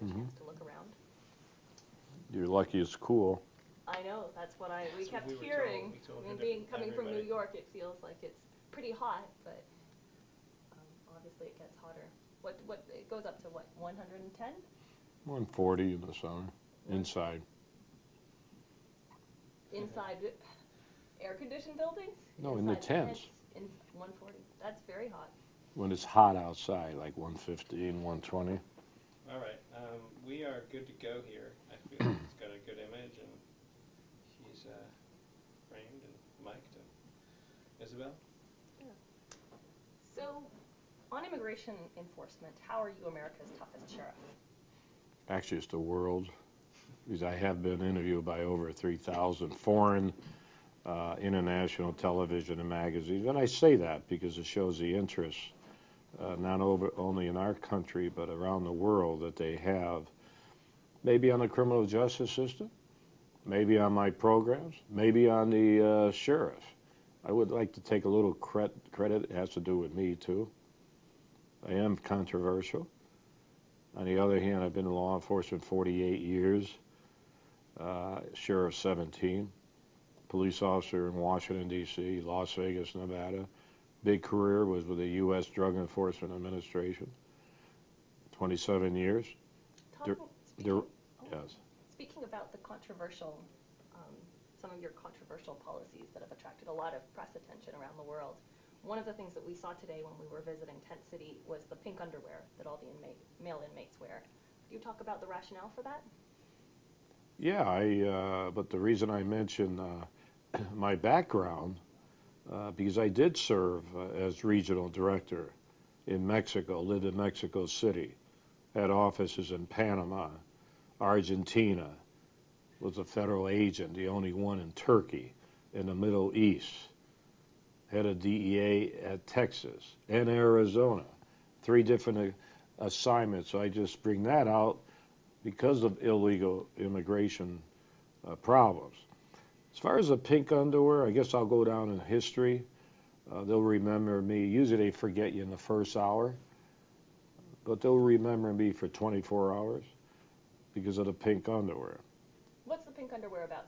We had a chance to look around. You're lucky it's cool. I know, that's what we That's what kept we were hearing. told. I mean, coming from New York, it feels like it's pretty hot, but obviously it gets hotter. It goes up to what, 110? 140 in the summer, inside. Inside air-conditioned buildings? No, in the tents. In 140. That's very hot. When it's hot outside, like 115, 120. All right, we are good to go here. I feel it's got a good image, and she's framed and mic'd. And Isabel? Yeah. So, on immigration enforcement, how are you America's toughest sheriff? Actually, it's the world, because I have been interviewed by over 3,000 foreign, international television and magazines. And I say that because it shows the interest, not only in our country, but around the world that they have, maybe on the criminal justice system, maybe on my programs, maybe on the sheriff. I would like to take a little credit. It has to do with me, too. I am controversial. On the other hand, I've been in law enforcement 48 years, sheriff 17, police officer in Washington, D.C., Las Vegas, Nevada. Big career was with the U.S. Drug Enforcement Administration, 27 years. Speaking about the controversial, some of your controversial policies that have attracted a lot of press attention around the world, one of the things that we saw today when we were visiting Tent City was the pink underwear that all the male inmates wear. Could you talk about the rationale for that? Yeah, but the reason I mention my background, because I did serve as regional director in Mexico, lived in Mexico City, had offices in Panama, Argentina, was a federal agent, the only one in Turkey, in the Middle East, head of DEA at Texas and Arizona, 3 different assignments. So I just bring that out because of illegal immigration problems. As far as the pink underwear, I guess I'll go down in history. They'll remember me. Usually they forget you in the first hour, but they'll remember me for 24 hours because of the pink underwear. What's the pink underwear about?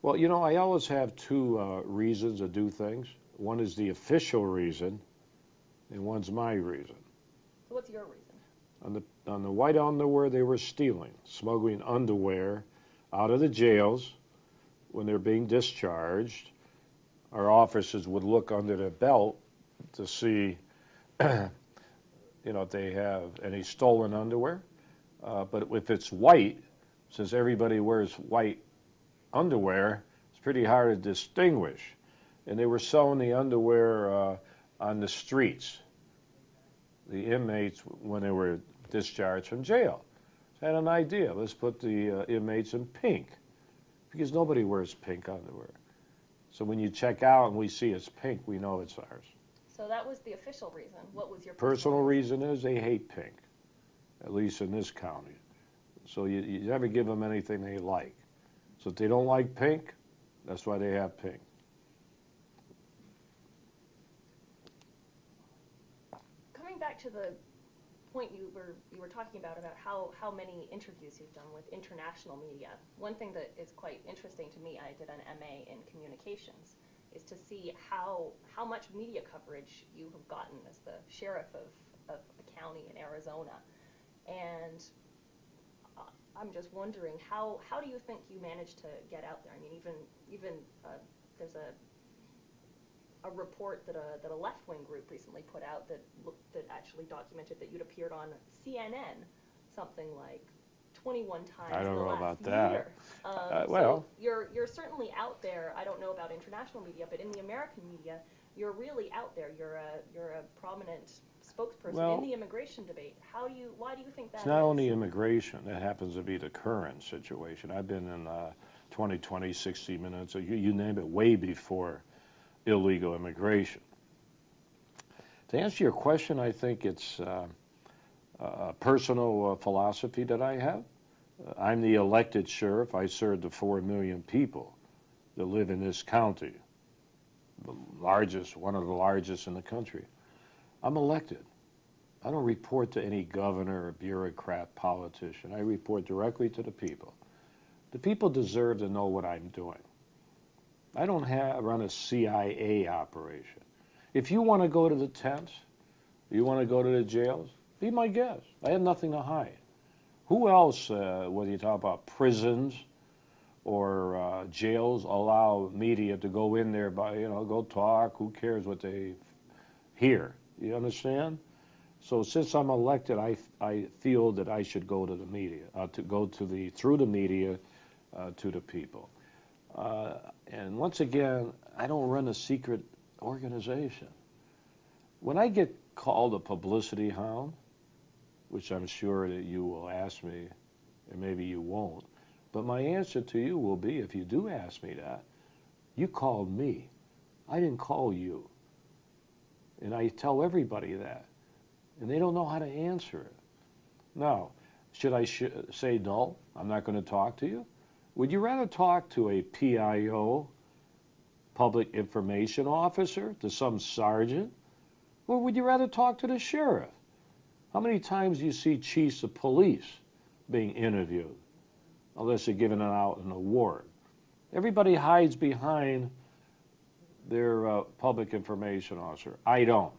Well, you know, I always have 2 reasons to do things. One is the official reason, and one's my reason. So what's your reason? On the white underwear, they were stealing, smuggling underwear out of the jails when they're being discharged. Our officers would look under their belt to see, you know, if they have any stolen underwear. But if it's white, since everybody wears white underwear, it's pretty hard to distinguish. And they were selling the underwear on the streets, the inmates, when they were discharged from jail. So I had an idea. Let's put the inmates in pink, because nobody wears pink underwear. So when you check out and we see it's pink, we know it's ours. So that was the official reason. What was your personal reason? Is they hate pink, at least in this county. So you never give them anything they like. So if they don't like pink, that's why they have pink. Coming back to the point you were talking about how many interviews you've done with international media. One thing that is quite interesting to me, I did an MA in communications, is to see how much media coverage you have gotten as the sheriff of a county in Arizona. And I'm just wondering, how do you think you managed to get out there? I mean, even there's a report that a left-wing group recently put out that actually documented that you'd appeared on CNN something like 21 times I don't in the know last about year. that. Well, so you're certainly out there. I don't know about international media, but in the American media, you're really out there. You're a prominent spokesperson in the immigration debate. Why do you think that it's not only immigration. That happens to be the current situation. I've been in 2020, 60 Minutes, you name it, way before illegal immigration. To answer your question, I think it's a personal philosophy that I have. I'm the elected sheriff. I serve the 4 million people that live in this county, the largest, one of the largest in the country. I'm elected. I don't report to any governor or bureaucrat, politician. I report directly to the people. The people deserve to know what I'm doing. I don't run a CIA operation. If you want to go to the tents, you want to go to the jails, be my guest. I have nothing to hide. Who else, whether you talk about prisons or jails, allow media to go in there go talk? Who cares what they hear? You understand? So since I'm elected, I feel that I should go to the media, through the media to the people. And once again, I don't run a secret organization. When I get called a publicity hound, which I'm sure that you will ask me, and maybe you won't, but my answer to you will be, if you do ask me that, you called me. I didn't call you. And I tell everybody that. And they don't know how to answer it. Now, should I say no? I'm not going to talk to you? Would you rather talk to a PIO, public information officer, to some sergeant? Or would you rather talk to the sheriff? How many times do you see chiefs of police being interviewed? Unless they're giving out an award. Everybody hides behind their public information officer. I don't.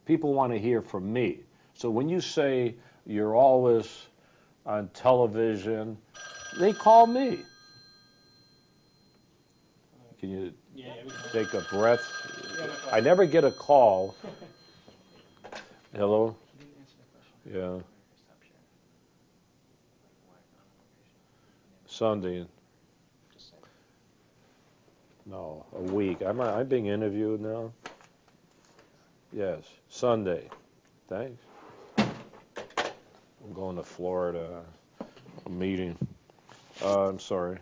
People want to hear from me. So when you say you're always on television, they call me. Can you take a breath? I never get a call. Hello? Yeah. Sunday. No, a week. I'm being interviewed now. Yes, Sunday. Thanks. I'm going to Florida, a meeting. I'm sorry.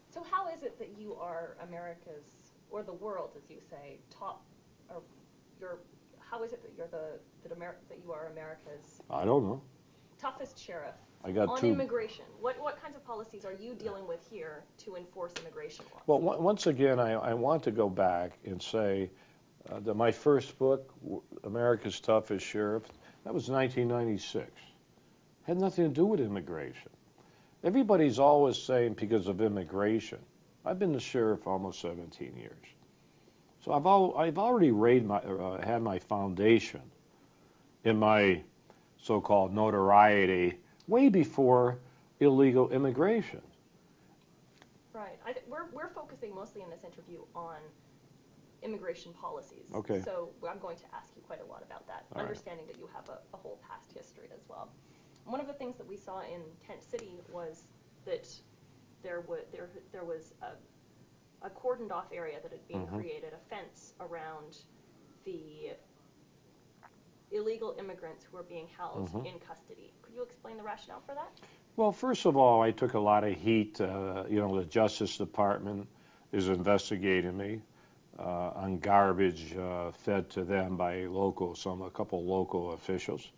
So how is it that you are America's, or the world, as you say, top, or how is it that you're that you are America's I don't know. toughest sheriff On immigration? What kinds of policies are you dealing with here to enforce immigration laws? Well, once again, I want to go back and say that my first book, America's Toughest Sheriff, that was 1996. Had nothing to do with immigration. Everybody's always saying because of immigration. I've been the sheriff almost 17 years. So I've already had my foundation in my so-called notoriety way before illegal immigration. Right. We're focusing mostly in this interview on immigration policies. Okay. So I'm going to ask you quite a lot about that, All understanding that you have a whole past history as well. One of the things that we saw in Tent City was that there was a cordoned off area that had been created, a fence around the illegal immigrants who were being held in custody. Could you explain the rationale for that? Well, first of all, I took a lot of heat. The Justice Department is investigating me on garbage fed to them by a couple local officials.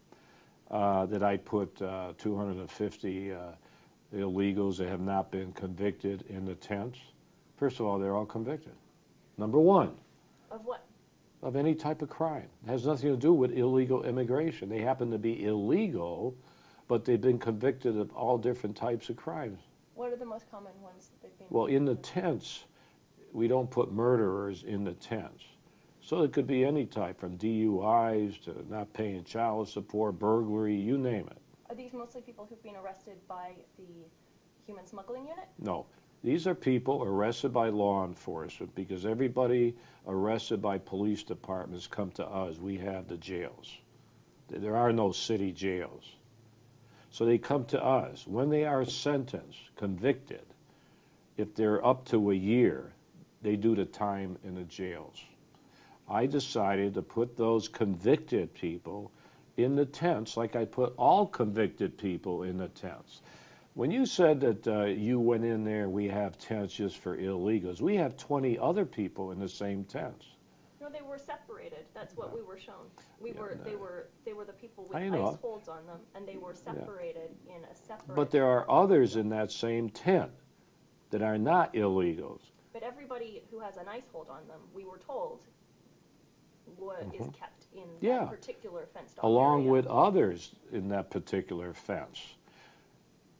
That I put 250 illegals that have not been convicted in the tents. First of all, they're all convicted. Number one. Of what? Of any type of crime. It has nothing to do with illegal immigration. They happen to be illegal, but they've been convicted of all different types of crimes. What are the most common ones that they've been? Well, in the tents, we don't put murderers in the tents. So it could be any type, from DUIs to not paying child support, burglary, you name it. Are these mostly people who've been arrested by the human smuggling unit? No. These are people arrested by law enforcement because everybody arrested by police departments come to us. We have the jails. There are no city jails. So they come to us. When they are sentenced, convicted, if they're up to a year, they do the time in the jails. I decided to put those convicted people in the tents like I put all convicted people in the tents. When you said that you went in there, we have tents just for illegals, we have 20 other people in the same tents. No, they were separated. That's what we were shown. They were the people with I ice know. holds on them, and they were separated in a separate. But there are others in that same tent that are not illegals. But everybody who has an ice hold on them, we were told, what is kept in Yeah. that particular fenced-off Along area. with others in that particular fence.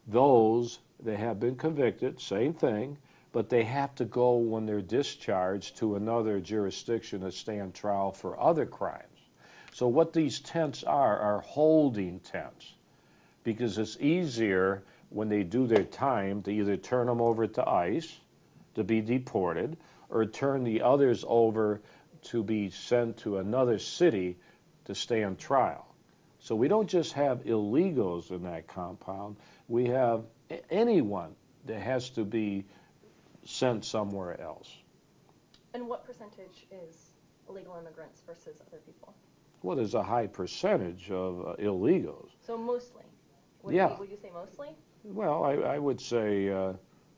Those that have been convicted, same thing, but they have to go when they're discharged to another jurisdiction to stand trial for other crimes. So what these tents are holding tents, because it's easier when they do their time to either turn them over to ICE to be deported or turn the others over to be sent to another city to stand trial. So we don't just have illegals in that compound, we have anyone that has to be sent somewhere else. And what percentage is illegal immigrants versus other people? Well, there's a high percentage of illegals. So mostly? Would you say mostly? Well, I would say,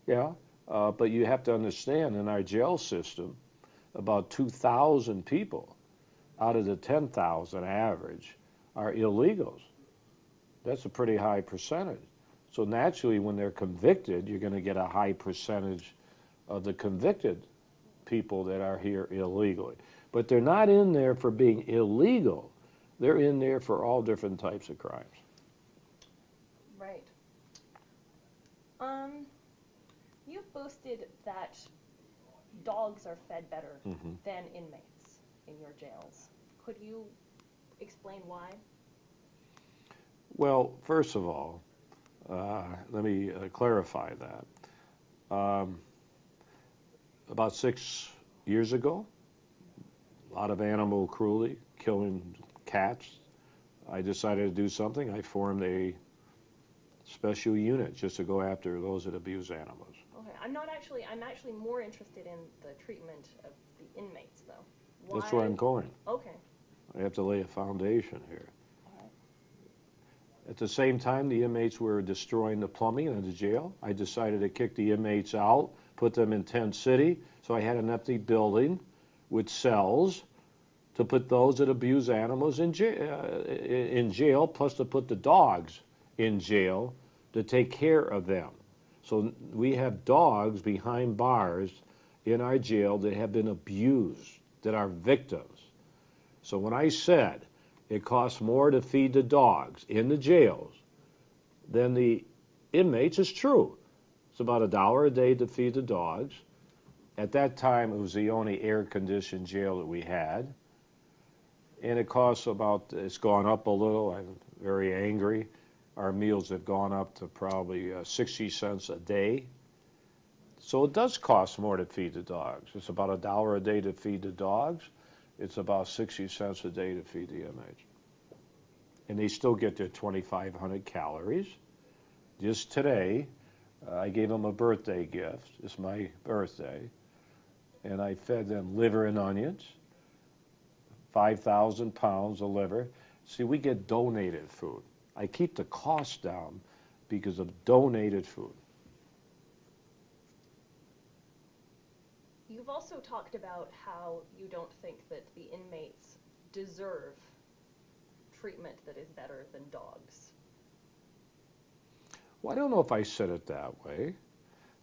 yeah, but you have to understand in our jail system, about 2,000 people out of the 10,000 average are illegals. That's a pretty high percentage. So naturally, when they're convicted, you're going to get a high percentage of the convicted people that are here illegally. But they're not in there for being illegal. They're in there for all different types of crimes. Right. You boasted that dogs are fed better than inmates in your jails. Could you explain why? Well, first of all, let me clarify that. About 6 years ago, a lot of animal cruelty, killing cats. I decided to do something. I formed a special unit just to go after those that abuse animals. Okay, I'm actually more interested in the treatment of the inmates, though. That's where I'm going. Okay. I have to lay a foundation here. All right. At the same time, the inmates were destroying the plumbing in the jail. I decided to kick the inmates out, put them in Tent City, so I had an empty building with cells to put those that abuse animals in jail, plus to put the dogs in jail to take care of them. So we have dogs behind bars in our jail that have been abused, that are victims. So when I said it costs more to feed the dogs in the jails than the inmates, it's true. It's about $1 a day to feed the dogs. At that time, it was the only air-conditioned jail that we had. And it costs about, it's gone up a little. I'm very angry. Our meals have gone up to probably 60 cents a day. So it does cost more to feed the dogs. It's about $1 a day to feed the dogs. It's about 60 cents a day to feed the inmates. And they still get their 2,500 calories. Just today, I gave them a birthday gift. It's my birthday. And I fed them liver and onions, 5,000 pounds of liver. See, we get donated food. I keep the cost down because of donated food. You've also talked about how you don't think that the inmates deserve treatment that is better than dogs. Well, I don't know if I said it that way.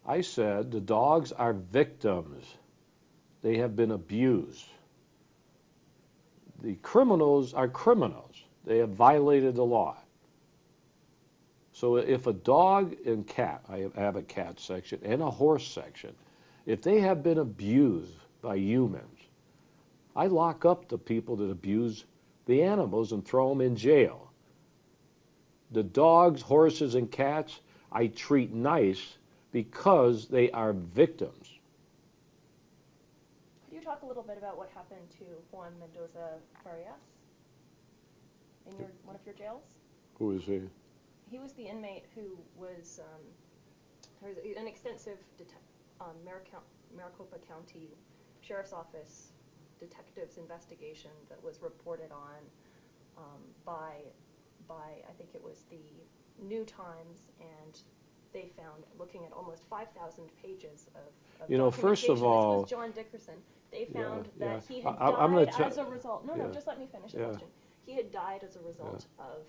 I said the dogs are victims. They have been abused. The criminals are criminals. They have violated the law. So if a dog and cat, I have a cat section and a horse section, if they have been abused by humans, I lock up the people that abuse the animals and throw them in jail. The dogs, horses, and cats, I treat nice because they are victims. Could you talk a little bit about what happened to Juan Mendoza Farias in one of your jails? Who is he? He was the inmate who was, there was an extensive Maricopa County Sheriff's Office detectives investigation that was reported on by I think it was the New Times, and they found, looking at almost 5,000 pages of You know, first of all, this was John Dickerson. They found that he had I'm died gonna as a result. No, just let me finish the question. He had died as a result of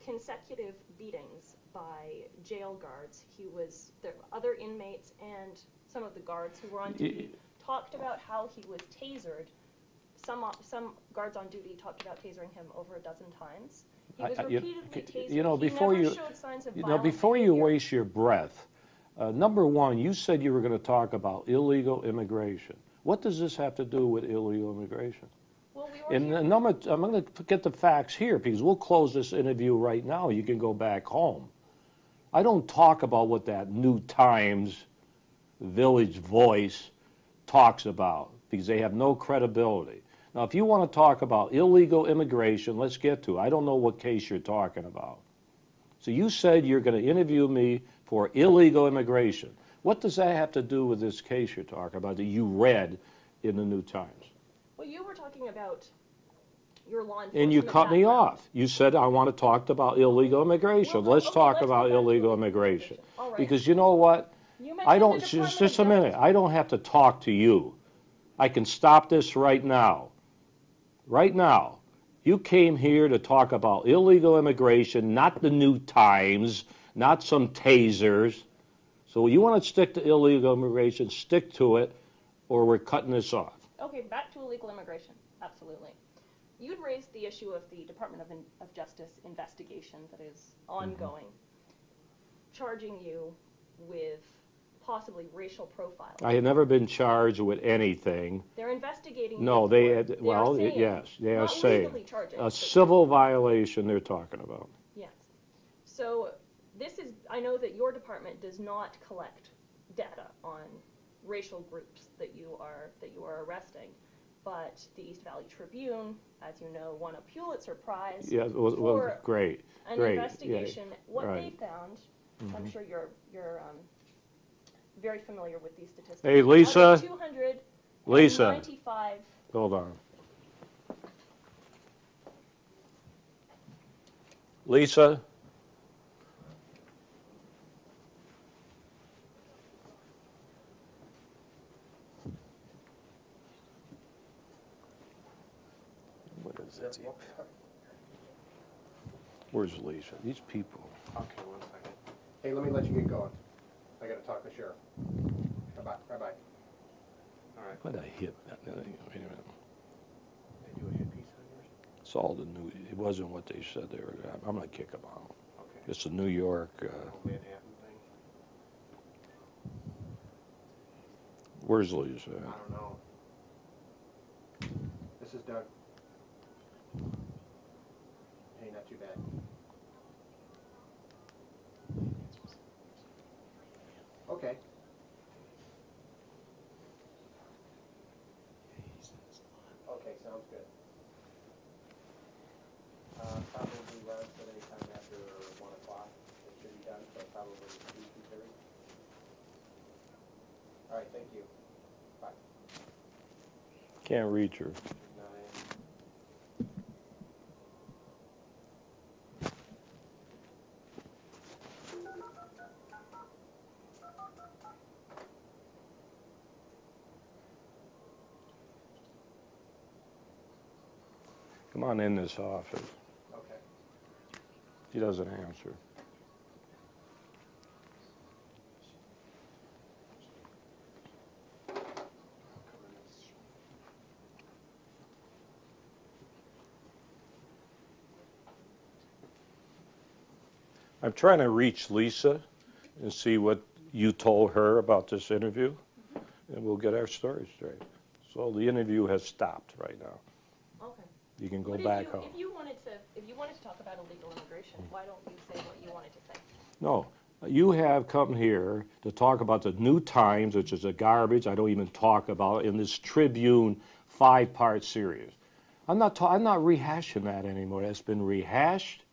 consecutive beatings by jail guards. There were other inmates and some of the guards who were on duty talked about how he was tasered some guards on duty talked about tasering him over a dozen times. He was You repeatedly tasered. you know, He before never you, showed signs of you know, violent before you behavior. waste your breath, number one, you said you were going to talk about illegal immigration. What does this have to do with illegal immigration? Well, we were And here. I'm going to get the facts here because we'll close this interview right now. You can go back home. I don't talk about what that New Times Village Voice talks about because they have no credibility. Now, if you want to talk about illegal immigration, let's get to it. I don't know what case you're talking about. So you said you're going to interview me for illegal immigration. What does that have to do with this case you're talking about that you read in the New Times? Well, you were talking about your law enforcement And you cut me background. off. You said, I want to talk about illegal immigration. Well, Let's okay, talk let's go about back to illegal illegal immigration. All right. Because you know what? You I mentioned don't, the Department just of a minute. Justice. I don't have to talk to you. I can stop this right now. Right now. You came here to talk about illegal immigration, not the New Times, not some tasers. So you want to stick to illegal immigration, stick to it, or we're cutting this off. Okay, back to illegal immigration. Absolutely. You'd raised the issue of the Department of Justice investigation that is ongoing, charging you with possibly racial profiling. I had never been charged with anything. They're investigating. No, you they for had, it. They well, are saying, yes, they are not saying legally charging, a but- civil violation they're talking about. Yes. So this is, I know that your department does not collect data on racial groups that you are arresting, but the East Valley Tribune, as you know, won a Pulitzer Prize Yeah, well, for great, an great. investigation. Yeah, What right. they found, I'm sure you're very familiar with these statistics. Hey, Out Lisa. of 295 Hold on. Lisa? What is it? Where's Lisa? These people. Okay, 1 second. Hey, let me let you get going. I gotta talk to the sheriff. Bye-bye, bye-bye. All right. What a hit. Wait a minute. They do a hit piece on yours? It's all the new. It wasn't what they said they were. I'm going to kick them out. Okay. It's a New York. Little Manhattan thing? Where's Lisa? I don't know. This is Doug. Hey, not too bad. Okay. Okay, sounds good. Probably runs at any time after 1 o'clock. It should be done, so probably 2:30. All right, thank you. Bye. Can't reach her. Good night. Come on in this office. Okay. She doesn't answer. I'm trying to reach Lisa and see what you told her about this interview, and we'll get our story straight. So the interview has stopped right now. Okay. You can go What back home. If you wanted to talk about illegal immigration, why don't you say what you wanted to say? No, you have come here to talk about the New Times, which is a garbage I don't even talk about, in this Tribune 5-part series. I'm not rehashing that anymore. That's been rehashed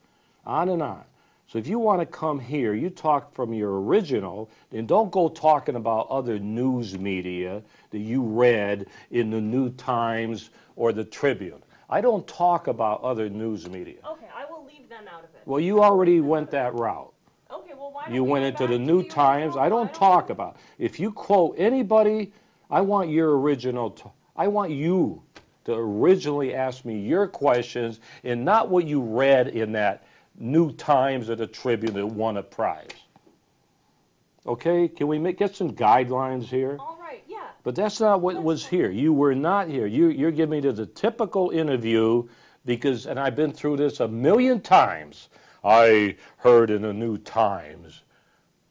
on and on. So if you want to come here, you talk from your original, and don't go talking about other news media that you read in the New Times or the Tribune. I don't talk about other news media. Okay, I will leave them out of it. Well, you already went that route. Okay, well, why don't You we went go into back the to New Times. I don't talk original? about. If you quote anybody, I want your original. I want you to originally ask me your questions and not what you read in that New Times or the Tribune that won a prize. Okay? Can we get some guidelines here? All right, yeah. But that's not what was here. You were not here. You're giving me the typical interview because, and I've been through this a million times. I heard in the New Times.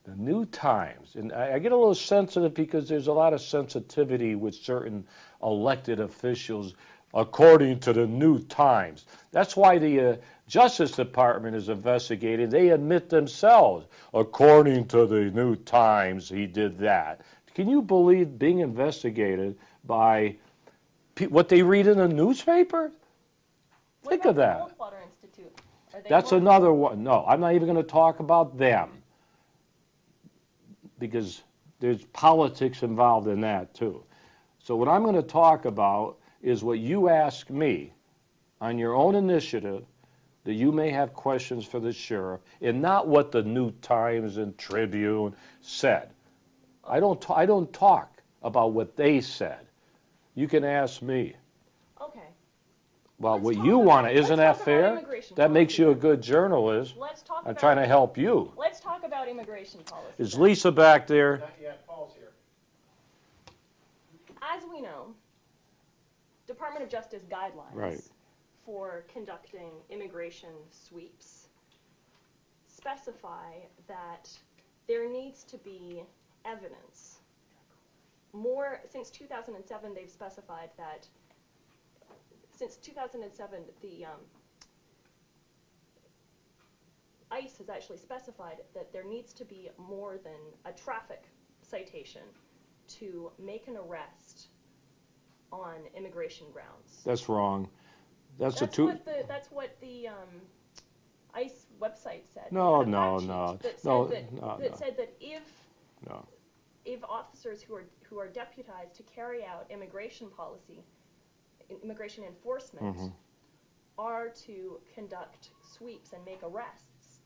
The New Times. And I get a little sensitive because there's a lot of sensitivity with certain elected officials, according to the New Times. That's why the Justice Department is investigating. They admit themselves, according to the New Times, he did that. Can you believe being investigated by what they read in the newspaper? Think of that. What about the Goldwater Institute? Are they That's more- another one. No, I'm not even going to talk about them because there's politics involved in that too. So what I'm going to talk about is what you ask me on your own initiative that you may have questions for the sheriff and not what the New Times and Tribune said. I don't talk about what they said. You can ask me. Okay. Well, Let's what talk you about- want to, let's isn't talk that about fair? immigration That makes policy. you a good journalist. Let's talk I'm about trying to help you. Let's talk about immigration policy. Is then. Lisa back there? Not yet, Paul's here. As we know, Department of Justice guidelines Right. for conducting immigration sweeps specify that there needs to be evidence. Since 2007, they've specified that since 2007, the ICE has actually specified that there needs to be more than a traffic citation to make an arrest on immigration grounds. That's wrong. That's That's what the ICE website said. No, They had a no, fact sheet no, that no, said no, that no. said that No. if officers who are deputized to carry out immigration enforcement Mhm. are to conduct sweeps and make arrests,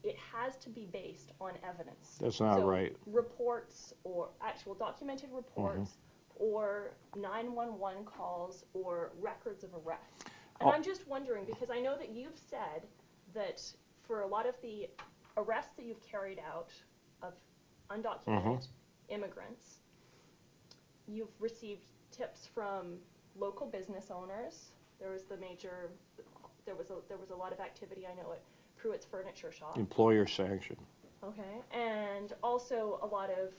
it has to be based on evidence. That's not So right. reports or actual documented reports or 911 calls or records of arrest. And Oh. I'm just wondering, because I know that you've said that for a lot of the arrests that you've carried out of undocumented immigrants, you've received tips from local business owners. There was a lot of activity, I know, at Pruitt's Furniture Shop. Employer sanction. Okay, and also a lot of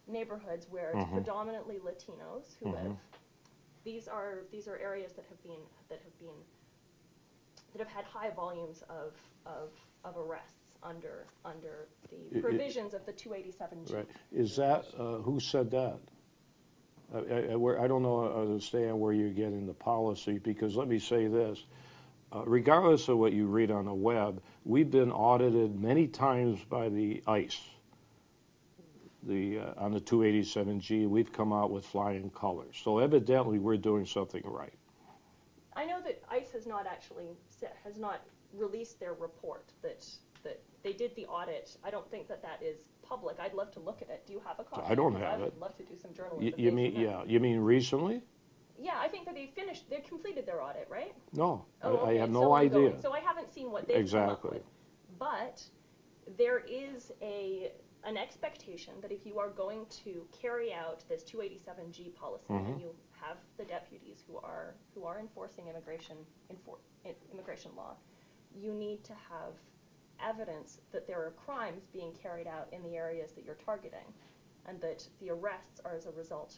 neighborhoods where it's predominantly Latinos who live. These are areas that have had high volumes of arrests under the provisions of the 287G. Right. Is that, who said that? I don't understand where you're getting the policy, because let me say this. Regardless of what you read on the web, we've been audited many times by the ICE. On the 287G, we've come out with flying colors. So evidently, we're doing something right. I know that ICE has not released their report that they did the audit. I don't think that is public. I'd love to look at it. Do you have a copy? I don't Because have I would it. love to do some journalism. You based on mean, that. you mean recently? Yeah, I think that they completed their audit, right? No, Oh, I okay, have so no ongoing. idea. So I haven't seen what they've come up Exactly. with. But there is an expectation that if you are going to carry out this 287G policy and you have the deputies who are enforcing immigration law, you need to have evidence that there are crimes being carried out in the areas that you're targeting, and that the arrests are as a result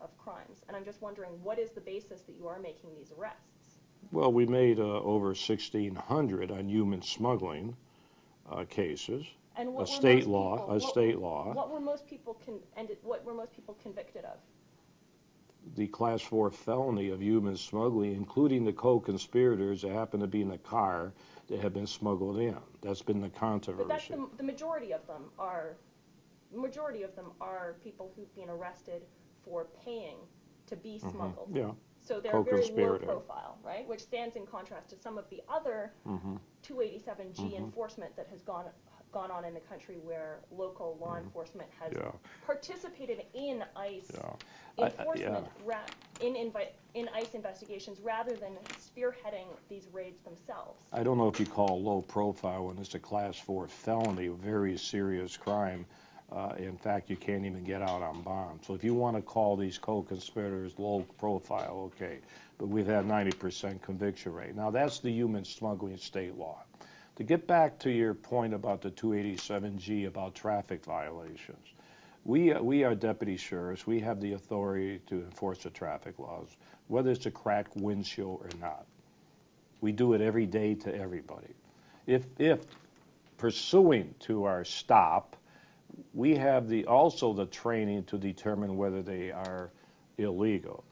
of crimes. And I'm just wondering, what is the basis that you are making these arrests? Well, we made over 1,600 on human smuggling cases. And what A were state most law, people- a what- state law. What were most people convicted of? The class 4 felony of human smuggling, including the co-conspirators that happen to be in the car that have been smuggled in. That's been the But that's controversy. the majority of them are people who've been arrested for paying to be smuggled. Yeah, So they're very low Co-conspirator. profile, right? Which stands in contrast to some of the other 287G enforcement that has gone on in the country, where local law enforcement has Yeah. participated in ICE Yeah. enforcement in ICE investigations rather than spearheading these raids themselves. I don't know if you call low profile when it's a class 4 felony, a very serious crime. In fact, you can't even get out on bond. So if you want to call these co-conspirators low profile, okay. But we've had 90% conviction rate. Now that's the human smuggling state law. To get back to your point about the 287G about traffic violations, we are deputy sheriffs. We have the authority to enforce the traffic laws, whether it's a cracked windshield or not. We do it every day to everybody. If pursuing to our stop, we have also the training to determine whether they are illegal.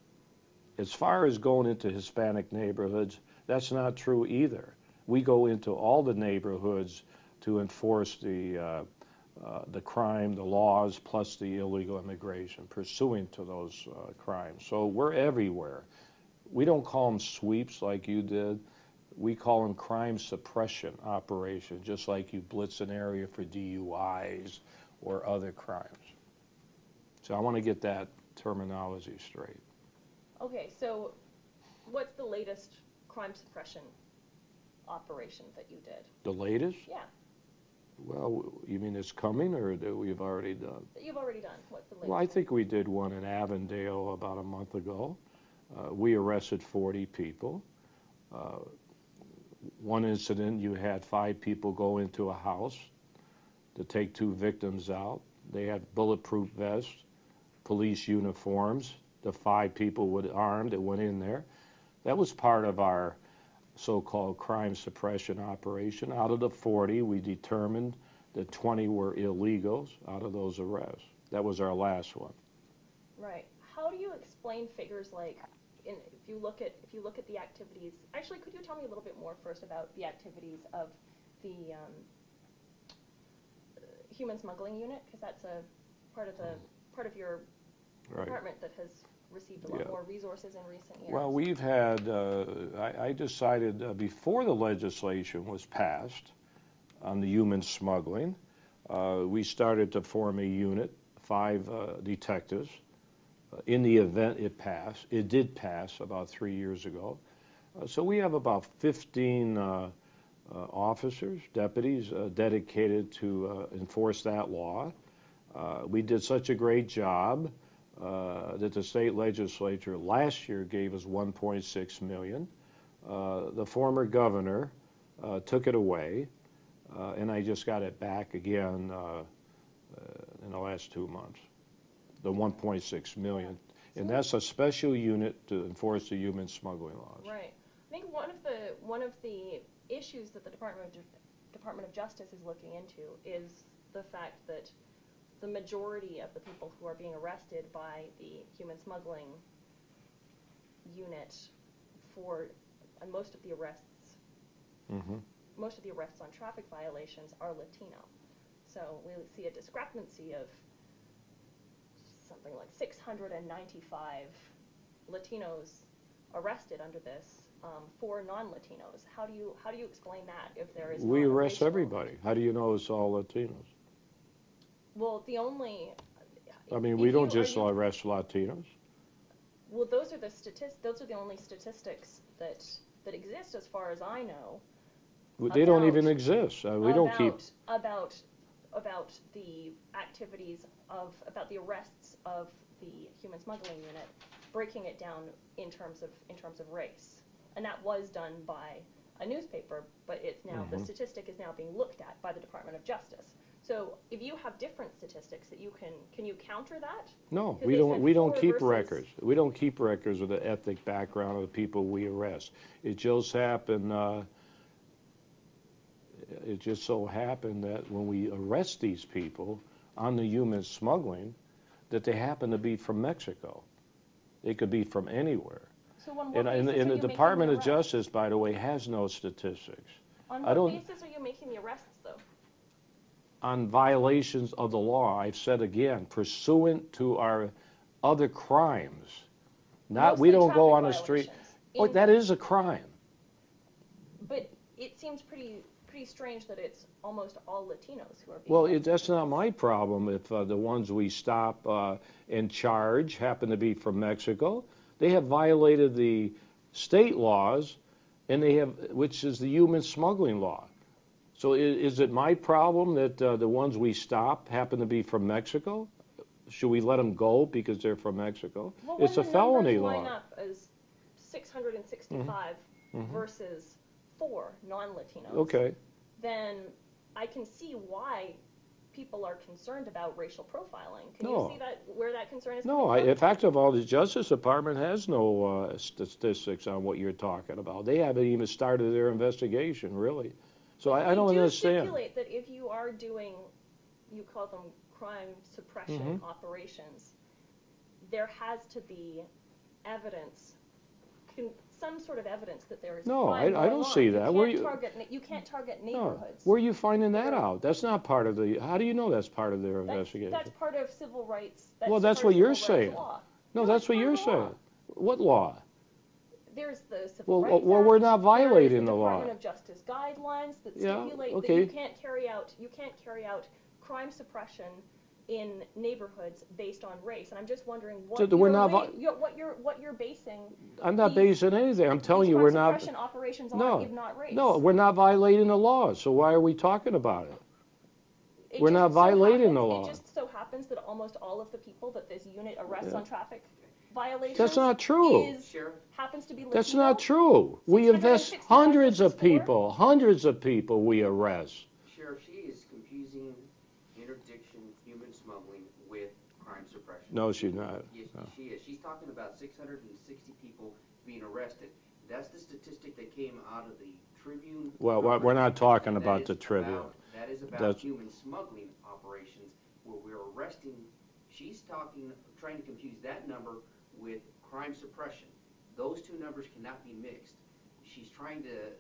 As far as going into Hispanic neighborhoods, that's not true either. We go into all the neighborhoods to enforce the crime, the laws, plus the illegal immigration, pursuing to those crimes. So we're everywhere. We don't call them sweeps like you did. We call them crime suppression operations, just like you blitz an area for DUIs or other crimes. So I want to get that terminology straight. Okay, so what's the latest crime suppression operation that you did? The latest? Yeah. Well, you mean it's coming or that we've already done? That you've already done. What's the latest? Well, I think we did one in Avondale about a month ago. We arrested 40 people. One incident, you had 5 people go into a house to take 2 victims out. They had bulletproof vests, police uniforms. The 5 people were armed that went in there. That was part of our so-called crime suppression operation. Out of the 40, we determined that 20 were illegals out of those arrests. That was our last one. Right. How do you explain figures like, if you look at the activities? Actually, could you tell me a little bit more first about the activities of the human smuggling unit, because that's a part of your department that has received a lot more resources in recent years. Well, we've had, I decided before the legislation was passed on the human smuggling, we started to form a unit, 5 detectives. In the event it passed, it did pass about 3 years ago. So we have about 15 officers, deputies dedicated to enforce that law. We did such a great job that the state legislature last year gave us $1.6 million. The former governor took it away, and I just got it back again in the last 2 months, the $1.6 million. And that's a special unit to enforce the human smuggling laws. Right. I think one of the issues that the Department of Justice is looking into is the fact that the majority of the people who are being arrested by the human smuggling unit and most of the arrests on traffic violations are Latino. So we see a discrepancy of something like 695 Latinos arrested under this for non-Latinos. How do you explain that if there is? We arrest everybody. How do you know it's all Latinos? Well, I mean, we don't just arrest Latinos. Well, those are the only statistics that exist, as far as I know. They don't even exist. We don't keep about the activities about the arrests of the human smuggling unit, breaking it down in terms of race, and that was done by a newspaper, but it's now the statistic is now being looked at by the Department of Justice. So if you have different statistics that you can you counter that? No, we don't keep records. We don't keep records of the ethnic background of the people we arrest. It just happened. It just so happened that when we arrest these people on the human smuggling, that they happen to be from Mexico. They could be from anywhere. So on what and basis are the you Department making of the arrests? Justice, by the way, has no statistics. On what basis are you making the arrests, though? On violations of the law. I've said again, pursuant to our other crimes. We don't go on the street. Oh, that is a crime. But it seems pretty strange that it's almost all Latinos who are being Well, arrested. that's not my problem if the ones we stop and charge happen to be from Mexico. They have violated the state laws, and which is the human smuggling law. So is it my problem that the ones we stop happen to be from Mexico? Should we let them go because they're from Mexico? Well, It's a when the felony numbers law. line up as 665 versus 4 non-Latinos, Okay. then I can see why people are concerned about racial profiling. Can No. you see that where that concern is No, coming from? in fact of all, the Justice Department has no statistics on what you're talking about. They haven't even started their investigation, really. So I don't We do understand. stipulate that if you are doing, you call them crime suppression operations, there has to be evidence, some sort of evidence that there is No, crime I going don't on. see that. You can't target No. neighborhoods. Where are you finding that They're- out? That's not part of the. How do you know that's part of their investigation? That's part of civil rights. Well, that's part what of you're civil rights saying. law. No, No, that's it's what part you're of the law. saying. What law? There's the Civil Well, Rights well, Act. we're not violating There is the law. Department of Justice guidelines that Yeah, stipulate okay. that you can't carry out crime suppression in neighborhoods based on race. And I'm just wondering what So we're not what you're basing. I'm not these- basing anything. I'm telling these you crime we're not. suppression operations No, on, if not race. No, we're not violating the law. So why are we talking about it? It we're just not so violating the happens- law. It just so happens that almost all of the people that this unit arrests on traffic violations That's not true. happens to be Latino. That's not true. We invest 665 hundreds of versus people we arrest. Sheriff, she is confusing interdiction, human smuggling with crime suppression. No, she's not. Yes, No. she is. She's talking about 660 people being arrested. That's the statistic that came out of the Tribune. Well, we're not talking That about is the Tribune. That is about That's- human smuggling operations where we're arresting. She's trying to confuse that number with crime suppression. Those two numbers cannot be mixed. She's trying to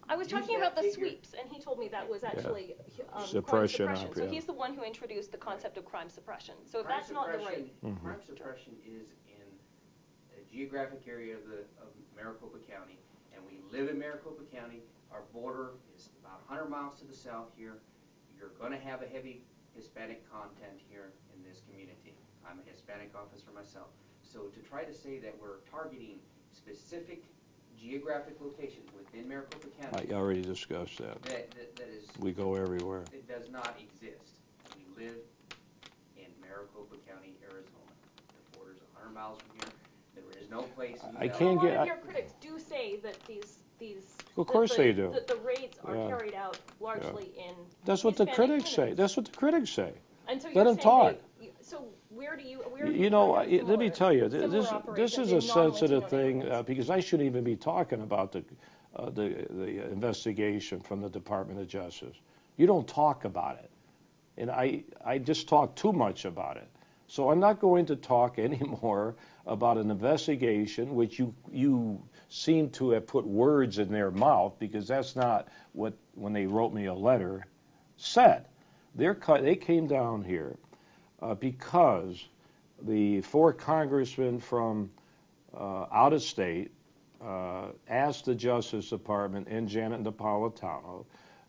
I was use talking that about the figure. sweeps, and he told me that was actually Suppression crime suppression. So yeah. he's the one who introduced the concept of crime suppression. So if Crime that's not the right, suppression- Crime suppression is in a geographic area of Maricopa County, and we live in Maricopa County. Our border is about 100 miles to the south here. You're going to have a heavy Hispanic content here in this community. I'm a Hispanic officer myself. So to try to say that we're targeting specific geographic locations within Maricopa County, I already discussed that. that is, We go everywhere. it does not exist. We live in Maricopa County, Arizona. The border's 100 miles from here. There is no place. I a can't lot get- of your critics do say that these Of course they do. that the raids are Yeah. carried out largely in That's what the Hispanic critics say. communities. That's what the critics say. And so Let you're them saying talk. so where do you You know, find let me similar- tell you, similar this operations is a in sensitive non-Latino thing neighborhoods? because I shouldn't even be talking about the investigation from the Department of Justice. You don't talk about it, and I just talk too much about it. So I'm not going to talk anymore about an investigation which you seem to have put words in their mouth because that's not what when they wrote me a letter said. They came down here because the 4 congressmen from out of state asked the Justice Department and Janet Napolitano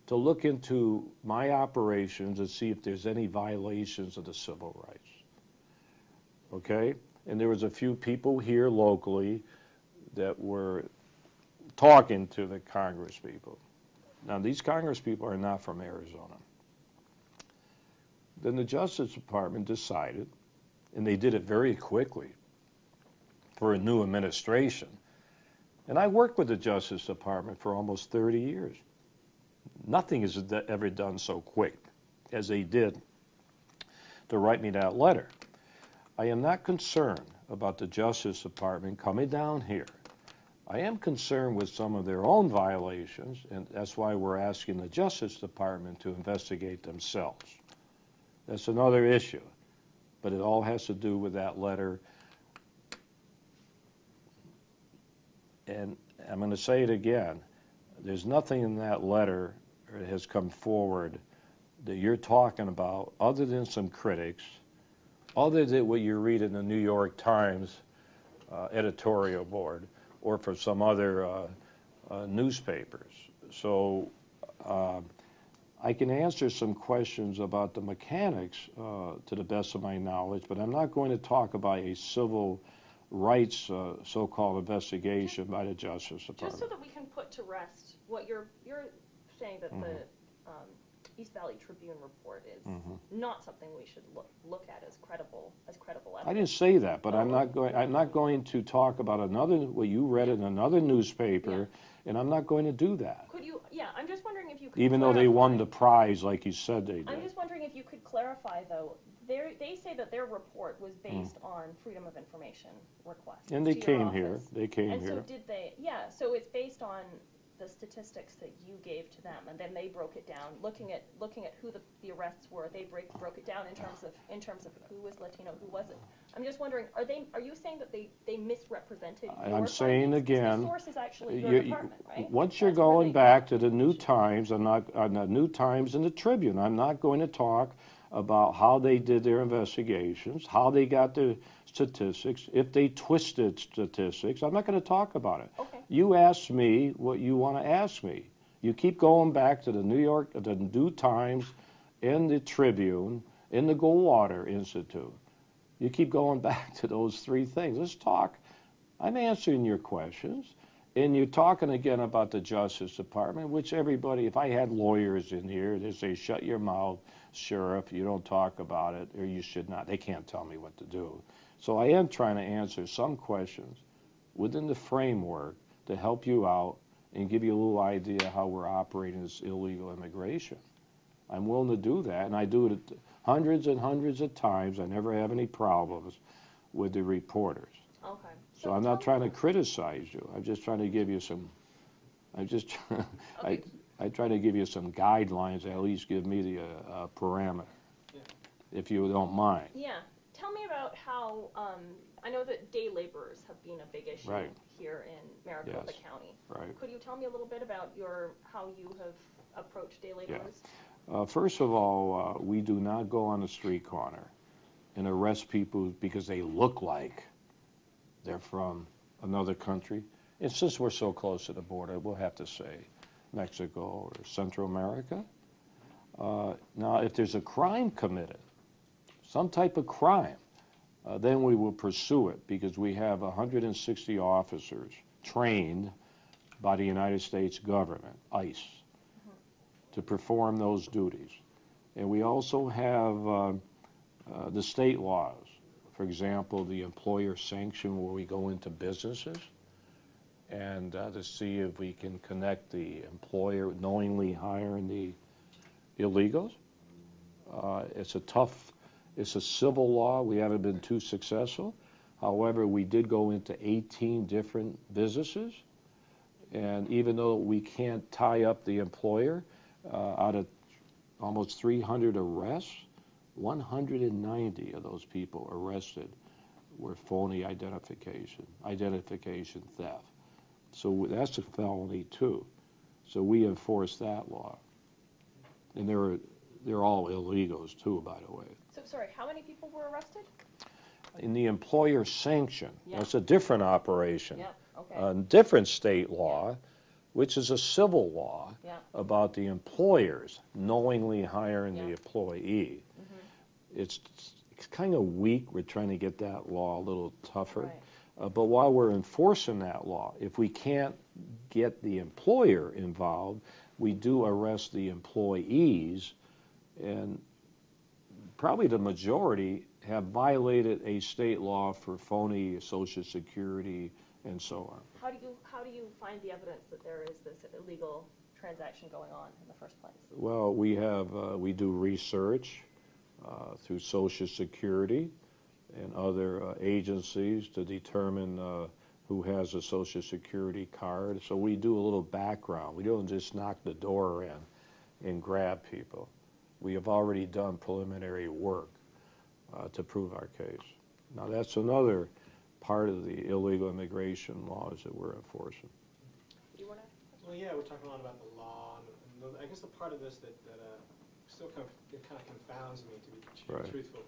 to look into my operations and see if there's any violations of the civil rights. Okay? And there was a few people here locally that were talking to the Congress people. Now, these Congress people are not from Arizona. Then the Justice Department decided, and they did it very quickly for a new administration. And I worked with the Justice Department for almost 30 years. Nothing is ever done so quick as they did to write me that letter. I am not concerned about the Justice Department coming down here. I am concerned with some of their own violations, and that's why we're asking the Justice Department to investigate themselves. That's another issue, but it all has to do with that letter. And I'm going to say it again. There's nothing in that letter that has come forward that you're talking about other than some critics, other than what you read in the New York Times editorial board or for some other newspapers. So I can answer some questions about the mechanics to the best of my knowledge, but I'm not going to talk about a civil rights so-called investigation by the Justice Department. Just so that we can put to rest what you're saying that the East Valley Tribune report is not something we should look at as credible evidence. I didn't say that, but Oh, I'm not going to talk about what you read in another newspaper, and I'm not going to do that. Could you? Yeah, I'm just wondering if you could. Even though they won the prize, like you said they did. I'm just wondering if you could clarify, though. They say that their report was based on Freedom of Information requests. And they to your came here. office. They came And here. so did they? Yeah. So it's based on the statistics that you gave to them, and then they broke it down, looking at who the arrests were. They broke it down in terms of who was Latino, who wasn't. I'm just wondering, are you saying that they misrepresented your I'm saying findings? 'Cause again, the source is actually your department, right? once you're That's where going they- back to the New Times, on the New Times and the Tribune, I'm not going to talk about how they did their investigations, how they got their statistics, if they twisted statistics. I'm not going to talk about it. Okay. You ask me what you want to ask me. You keep going back to the New Times, and the Tribune, and the Goldwater Institute. You keep going back to those three things. Let's talk. I'm answering your questions. And you're talking again about the Justice Department, which everybody, if I had lawyers in here, they say, shut your mouth, Sheriff, you don't talk about it, or you should not. They can't tell me what to do. So I am trying to answer some questions within the framework to help you out and give you a little idea how we're operating this illegal immigration. I'm willing to do that, and I do it hundreds and hundreds of times. I never have any problems with the reporters. Okay. So I'm not trying to criticize you. I'm just trying to give you some. Okay. I try to give you some guidelines. At least give me the parameter, if you don't mind. Yeah. Tell me about how, I know that day laborers have been a big issue here in Maricopa County. Right. Could you tell me a little bit about how you have approached day laborers? First of all, we do not go on the street corner and arrest people because they look like they're from another country. And since we're so close to the border, we'll have to say Mexico or Central America. Now, if there's a crime committed, some type of crime, then we will pursue it because we have 160 officers trained by the United States government, ICE, to perform those duties. And we also have the state laws. For example, the employer sanction, where we go into businesses and to see if we can connect the employer knowingly hiring the illegals. It's a civil law. We haven't been too successful. However, we did go into 18 different businesses, and even though we can't tie up the employer, out of almost 300 arrests, 190 of those people arrested were phony identification theft. So that's a felony too. So we enforce that law. And they're all illegals too, by the way. So, sorry, how many people were arrested? In the employer sanction, that's a different operation. Yeah, okay. A different state law, which is a civil law about the employers knowingly hiring the employee. It's kind of weak. We're trying to get that law a little tougher. Right. But while we're enforcing that law, if we can't get the employer involved, we do arrest the employees, and probably the majority have violated a state law for phony Social Security and so on. How do you find the evidence that there is this illegal transaction going on in the first place? Well, we do research through Social Security and other agencies to determine who has a Social Security card. So we do a little background. We don't just knock the door in and grab people. We have already done preliminary work to prove our case. Now that's another part of the illegal immigration laws that we're enforcing. You want to? Well, yeah, we're talking a lot about the law, and I guess the part of this that still kind of confounds me, to be truthful,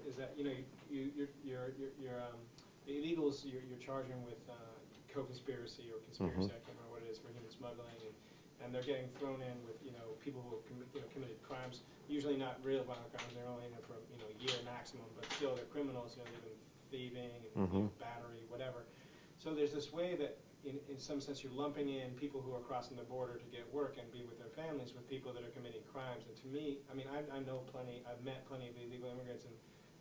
is that you're the illegals you're charging with co-conspiracy or conspiracy. I can't remember what it is, for human smuggling, and they're getting thrown in with people who have committed crimes, usually not real violent crimes. They're only in there for a year maximum, but still they're criminals. They've been thieving and battery, whatever. So there's this way that in some sense, you're lumping in people who are crossing the border to get work and be with their families with people that are committing crimes. And to me, I mean, I know plenty, I've met plenty of illegal immigrants,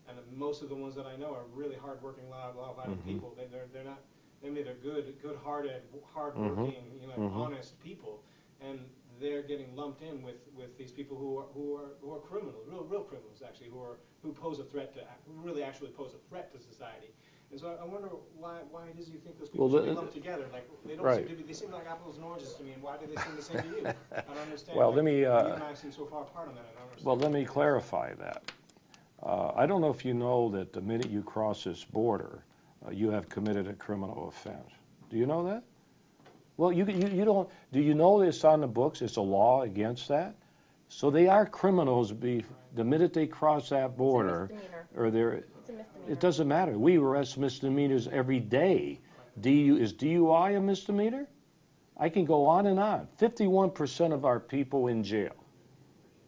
and most of the ones that I know are really hardworking, law-abiding people. They're not, I mean, they're good-hearted, hardworking, honest people, and they're getting lumped in with these people who are criminals, real criminals actually, who pose a threat to, who really actually pose a threat to society. And so I wonder why it is you think those people should be lumped together? Like they don't seem to be. They seem like apples and oranges to me. And why do they seem the same to you? I don't understand. Well, like, let me. you and I seem so far apart on that. I don't understand. Well, let me clarify that. I don't know if you know that the minute you cross this border, you have committed a criminal offense. Do you know that? Well, you don't. Do you know it's on the books? It's a law against that. So they are criminals. The minute they cross that border, or they're. It doesn't matter. We arrest misdemeanors every day. Is DUI a misdemeanor? I can go on and on. 51% of our people in jail.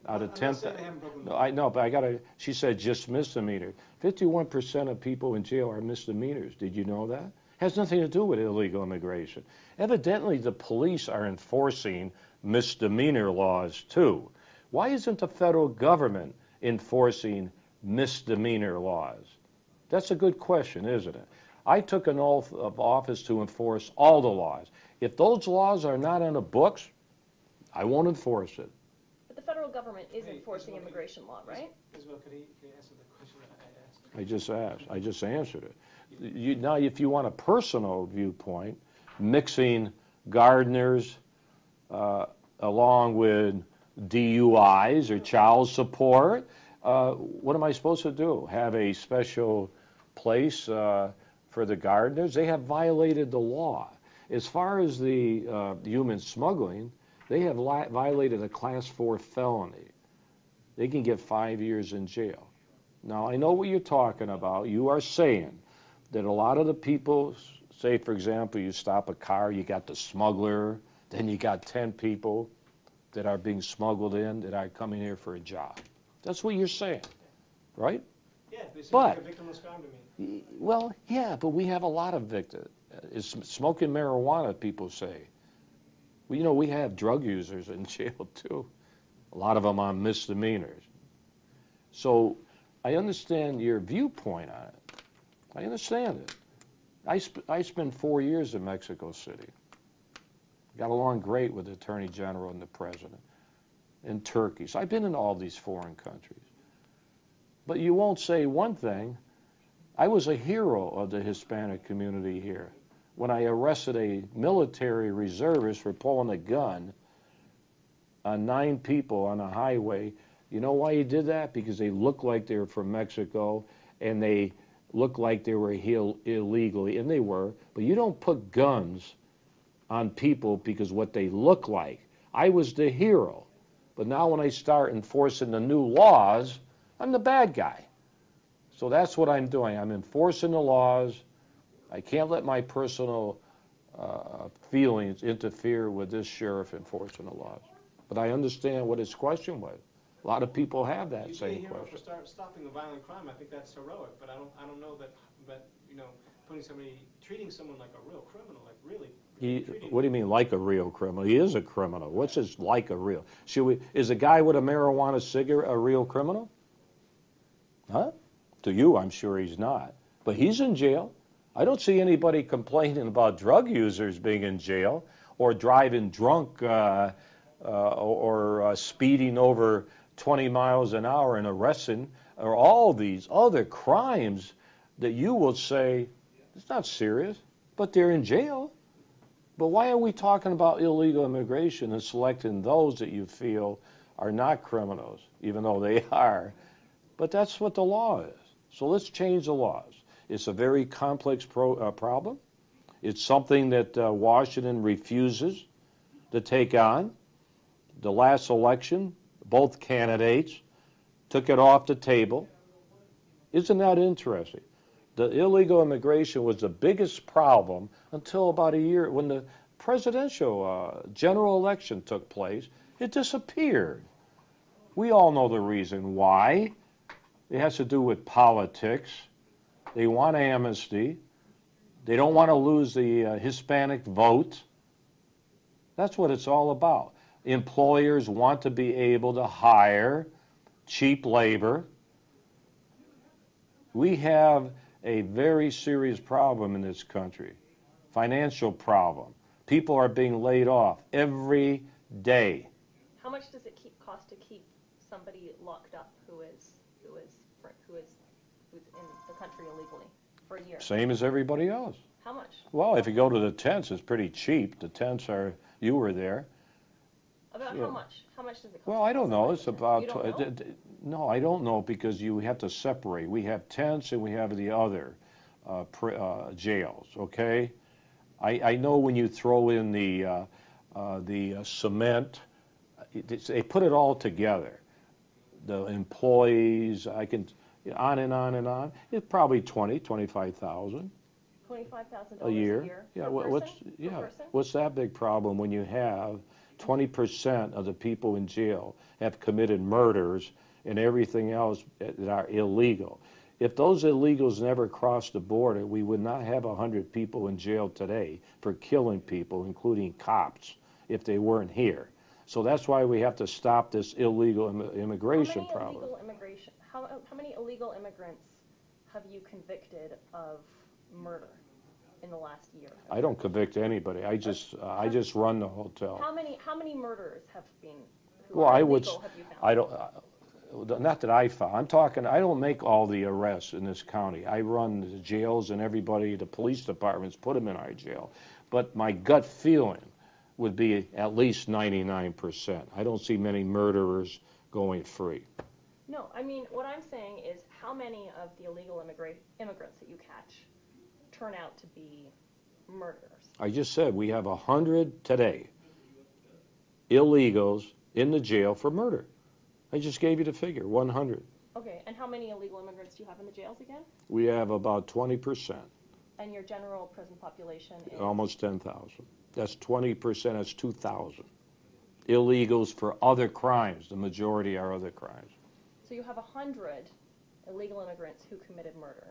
Out of 10,000. No, I know, but she said just misdemeanor. 51% of people in jail are misdemeanors. Did you know that? Has nothing to do with illegal immigration. Evidently, the police are enforcing misdemeanor laws too. Why isn't the federal government enforcing misdemeanor laws? That's a good question, isn't it? I took an oath of office to enforce all the laws. If those laws are not on the books, I won't enforce it. But the federal government is enforcing immigration law, right? Isabel, could he answer the question that I asked? I just asked. I just answered it. Now, if you want a personal viewpoint, mixing gardeners along with DUIs or child support, what am I supposed to do? Have a special place for the gardeners? They have violated the law. As far as the human smuggling, they have violated a Class 4 felony. They can get 5 years in jail. Now, I know what you're talking about. You are saying that a lot of the people, say, for example, you stop a car, you got the smuggler, then you got 10 people that are being smuggled in that are coming here for a job. That's what you're saying, right? Yeah, they seem like a victimless crime to me. Well, yeah, but we have a lot of victims. It's smoking marijuana, people say. Well, we have drug users in jail, too. A lot of them on misdemeanors. So I understand your viewpoint on it. I understand it. I spent 4 years in Mexico City. Got along great with the Attorney General and the President. In Turkey. So I've been in all these foreign countries. But you won't say one thing. I was a hero of the Hispanic community here when I arrested a military reservist for pulling a gun on 9 people on a highway. You know why he did that? Because they looked like they were from Mexico and they looked like they were here illegally, and they were. But you don't put guns on people because what they look like. I was the hero. But now when I start enforcing the new laws, I'm the bad guy. So that's what I'm doing. I'm enforcing the laws. I can't let my personal feelings interfere with this sheriff enforcing the laws. But I understand what his question was. A lot of people have that same question. For stopping a violent crime, I think that's heroic. But I don't know that treating someone like a real criminal, like really. What do you mean, like a real criminal? He is a criminal. What's this like a real? Is a guy with a marijuana cigarette a real criminal? Huh? To you, I'm sure he's not. But he's in jail. I don't see anybody complaining about drug users being in jail or driving drunk or speeding over 20 miles an hour and arresting, or all these other crimes that you will say, it's not serious, but they're in jail. But why are we talking about illegal immigration and selecting those that you feel are not criminals, even though they are? But that's what the law is. So let's change the laws. It's a very complex problem. It's something that Washington refuses to take on. The last election, both candidates took it off the table. Isn't that interesting? The illegal immigration was the biggest problem until about a year when the presidential general election took place. It disappeared. We all know the reason why. It has to do with politics. They want amnesty. They don't want to lose the Hispanic vote. That's what it's all about. Employers want to be able to hire cheap labor. We have a very serious problem in this country, financial problem. People are being laid off every day. How much does it cost to keep somebody locked up who is in the country illegally for a year? Same as everybody else. How much? Well, if you go to the tents, it's pretty cheap. The tents are, you were there. About Yeah. how much? How much does it cost? Well, I don't know. It's about, You don't know? no, I don't know, because you have to separate. We have tents and we have the other jails, okay? I know when you throw in the cement, they put it all together. The employees, on and on and on. It's probably 25,000 $25,000 a year. Yeah, per what's person? Per yeah, person? what's that big problem when you have 20% of the people in jail have committed murders and everything else that are illegal? If those illegals never crossed the border, we would not have 100 people in jail today for killing people, including cops, if they weren't here. So that's why we have to stop this illegal immigration problem. How many illegal immigrants have you convicted of murder in the last year? I don't convict anybody. I just run the hotel. How many murderers have been Well, I would. illegal have you found? I don't. Not that I found. I'm talking. I don't make all the arrests in this county. I run the jails and everybody. The police departments put them in our jail. But my gut feeling would be at least 99%. I don't see many murderers going free. No, I mean, what I'm saying is how many of the illegal immigrants that you catch turn out to be murderers? I just said we have 100 today illegals in the jail for murder. I just gave you the figure, 100. Okay, and how many illegal immigrants do you have in the jails again? We have about 20%. And your general prison population is? Almost 10,000. That's 20%, that's 2,000. Illegals for other crimes. The majority are other crimes. So you have 100 illegal immigrants who committed murder.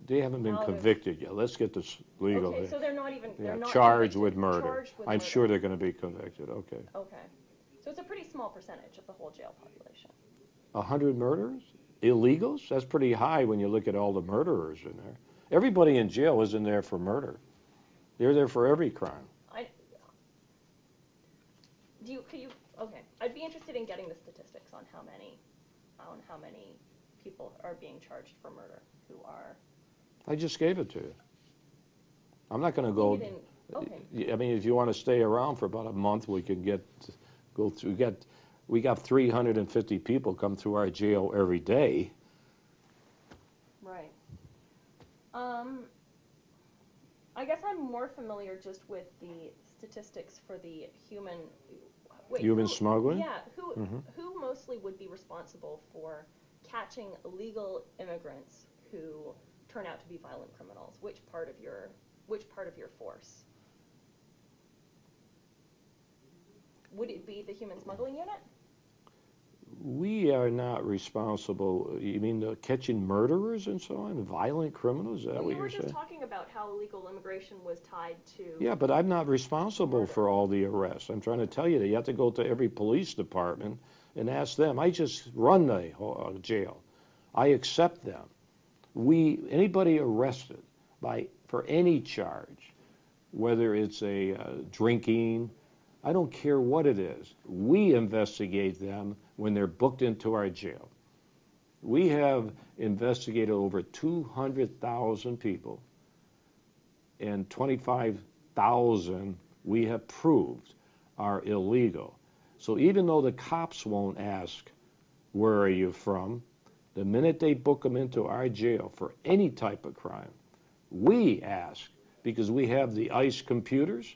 They haven't been convicted yet. Let's get this legal. Okay, so they're not even charged convicted, with murder. charged with I'm murder. sure they're going to be convicted. Okay. Okay. So it's a pretty small percentage of the whole jail population. 100 murderers? Illegals? That's pretty high when you look at all the murderers in there. Everybody in jail isn't there for murder. They're there for every crime. Okay. I'd be interested in getting the statistics on how many people are being charged for murder who are. I just gave it to you. I'm not going to go. Okay. I mean, if you want to stay around for about a month, we can go through. We got 350 people come through our jail every day. Right. I guess I'm more familiar just with the statistics for the human smuggling? Yeah. Who mostly would be responsible for catching illegal immigrants who turn out to be violent criminals? Which part of your force? Would it be the human smuggling unit? We are not responsible. You mean catching murderers and so on, violent criminals? Is that what You you're were saying? just talking about how illegal immigration was tied to. Yeah, but I'm not responsible for all the arrests. I'm trying to tell you that you have to go to every police department and ask them. I just run the jail. I accept them. Anybody arrested for any charge, whether it's a drinking, I don't care what it is, we investigate them when they're booked into our jail. We have investigated over 200,000 people, and 25,000 we have proved are illegal. So even though the cops won't ask, where are you from, the minute they book them into our jail for any type of crime, we ask, because we have the ICE computers,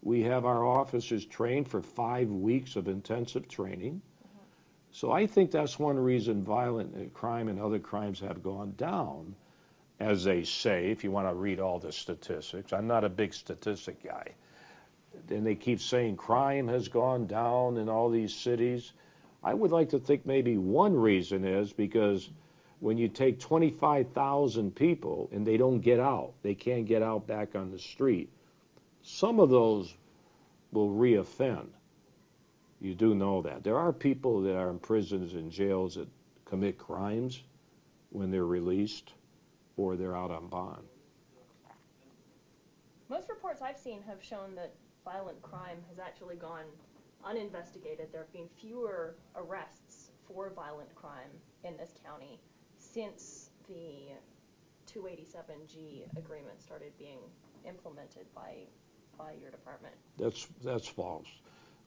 we have our officers trained for 5 weeks of intensive training. So I think that's one reason violent crime and other crimes have gone down, as they say, if you want to read all the statistics. I'm not a big statistic guy. And they keep saying crime has gone down in all these cities. I would like to think maybe one reason is because when you take 25,000 people and they don't get out, they can't get out back on the street, some of those will reoffend. You do know that. There are people that are in prisons and jails that commit crimes when they're released or they're out on bond. Most reports I've seen have shown that violent crime has actually gone uninvestigated. There have been fewer arrests for violent crime in this county since the 287G agreement started being implemented by your department. That's false.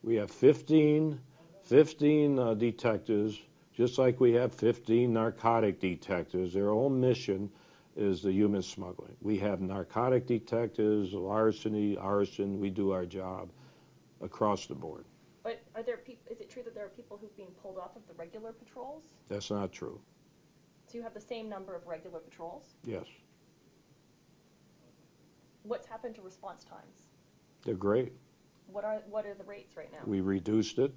We have 15 detectives, just like we have 15 narcotic detectives. Their own mission is the human smuggling. We have narcotic detectives, larceny, arson. We do our job across the board. But is it true that there are people who've been pulled off of the regular patrols? That's not true. So you have the same number of regular patrols? Yes. What's happened to response times? They're great. What are the rates right now? We reduced it.